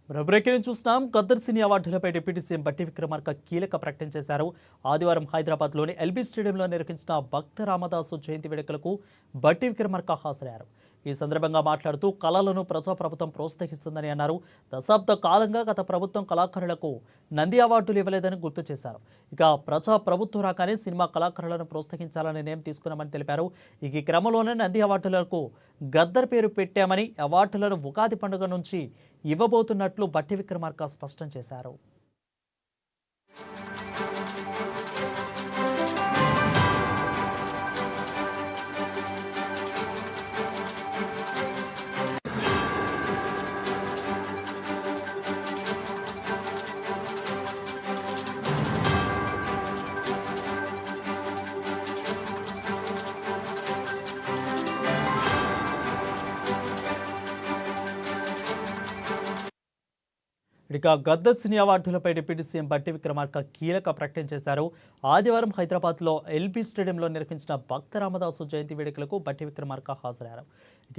Breaking చూస్తున్నాం. గద్దర్ సినీ అవార్డులపై deputy CM బట్టి విక్రమార్క కీలక ప్రకటన చేశారు. ఆదివారం హైదరాబాద్లోని ఎల్బీ స్టేడియంలో నిర్వహించిన భక్త రామదాసు జయంతి వేడుకలకు బట్టి విక్రమార్క హాజరయ్యారు. ఈ సందర్భంగా మాట్లాడుతూ కళలను ప్రజాప్రభుత్వం ప్రోత్సహిస్తుందని అన్నారు. దశాబ్ద కాలంగా గత ప్రభుత్వం కళాకారులకు నంది అవార్డులు ఇవ్వలేదని గుర్తు చేశారు. ఇక ప్రజాప్రభుత్వం రాగానే సినిమా కళాకారులను ప్రోత్సహించాలని నిర్ణయం తీసుకున్నామని తెలిపారు. ఈ క్రమంలోనే నంది అవార్డులకు గద్దర్ పేరు పెట్టామని, అవార్డులను ఉగాది పండుగ నుంచి ఇవ్వబోతున్నట్లు బట్టి విక్రమార్క స్పష్టం చేశారు. ఇక గద్దర్ సినీ అవార్డులపై డిప్యూటీ సీఎం బట్టి విక్రమార్క కీలక ప్రకటన చేశారు. ఆదివారం హైదరాబాద్లో ఎల్బీ స్టేడియంలో నిర్వహించిన భక్త రామదాసు జయంతి వేడుకలకు బట్టి విక్రమార్క హాజరయ్యారు.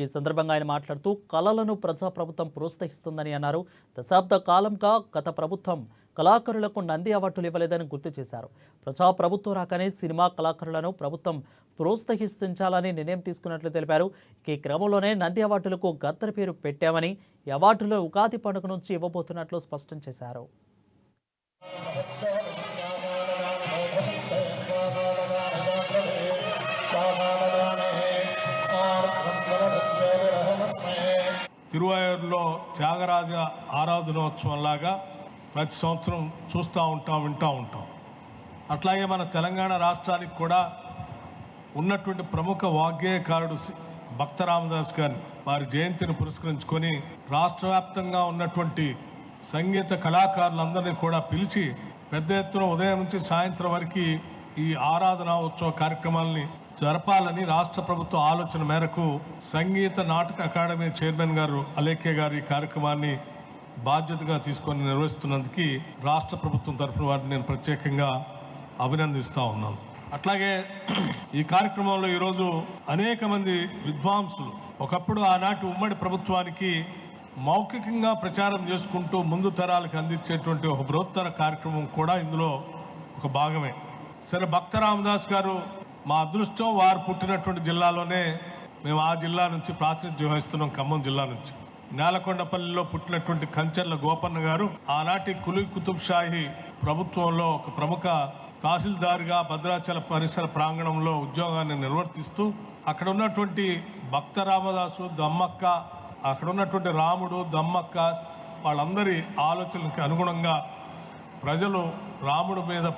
ఈ సందర్భంగా ఆయన మాట్లాడుతూ కళలను ప్రజాప్రభుత్వం ప్రోత్సహిస్తుందని అన్నారు. దశాబ్ద కాలంగా గత ప్రభుత్వం కళాకారులకు నంది అవార్డులు ఇవ్వలేదని గుర్తు చేశారు. ప్రజాప్రభుత్వం రాగానే సినిమా కళాకారులను ప్రభుత్వం ప్రోత్సహించాలని నిర్ణయం తీసుకున్నట్లు తెలిపారు. ఈ క్రమంలోనే నంది అవార్డులకు గద్దర్ పేరు పెట్టామని, ఈ అవార్డులో ఉగాది పండుగ నుంచి ఇవ్వబోతున్నట్లు స్పష్టం చేశారు. తిరువాయూరులో త్యాగరాజ ఆరాధనోత్సవంలాగా ప్రతి సంవత్సరం చూస్తూ ఉంటాం, వింటూ ఉంటాం. అట్లాగే మన తెలంగాణ రాష్ట్రానికి కూడా ఉన్నటువంటి ప్రముఖ వాగ్గేయకారుడు భక్త రామదాస్ గారి వారి జయంతిని పురస్కరించుకొని రాష్ట్ర వ్యాప్తంగా ఉన్నటువంటి సంగీత కళాకారులందరినీ కూడా పిలిచి పెద్ద ఎత్తున ఉదయం నుంచి సాయంత్రం వరకు ఈ ఆరాధన ఉత్సవ కార్యక్రమాలని జరపాలని రాష్ట్ర ప్రభుత్వ ఆలోచన మేరకు సంగీత నాటక అకాడమీ చైర్మన్ గారు అలేఖ్య గారు ఈ కార్యక్రమాన్ని బాధ్యతగా తీసుకొని నిర్వహిస్తున్నందుకు రాష్ట్ర ప్రభుత్వం తరఫున వారిని నేను ప్రత్యేకంగా అభినందిస్తూ ఉన్నాను. అట్లాగే ఈ కార్యక్రమంలో ఈరోజు అనేక మంది విద్వాంసులు ఒకప్పుడు ఆనాటి ఉమ్మడి ప్రభుత్వానికి మౌఖికంగా ప్రచారం చేసుకుంటూ ముందు తరాలకు అందించేటువంటి ఒక బృహత్తర కార్యక్రమం కూడా ఇందులో ఒక భాగమే. సరే, భక్త రామదాస్ గారు మా అదృష్టం, వారు పుట్టినటువంటి జిల్లాలోనే మేము ఆ జిల్లా నుంచి ప్రాతినిధ్యం వహిస్తున్నాం. ఖమ్మం జిల్లా నుంచి నేలకొండపల్లిలో పుట్టినటువంటి కంచెర్ల గోపన్న గారు ఆనాటి కులీ కుతుబ్ షాహీ ప్రభుత్వంలో ఒక ప్రముఖ తహసీల్దార్గా భద్రాచల పరిసర ప్రాంగణంలో ఉద్యోగాన్ని నిర్వర్తిస్తూ అక్కడ ఉన్నటువంటి భక్త రామదాసు, దమ్మక్క, అక్కడ ఉన్నటువంటి రాముడు, దమ్మక్క వాళ్ళందరి ఆలోచనలకు అనుగుణంగా ప్రజలు రాముడి మీద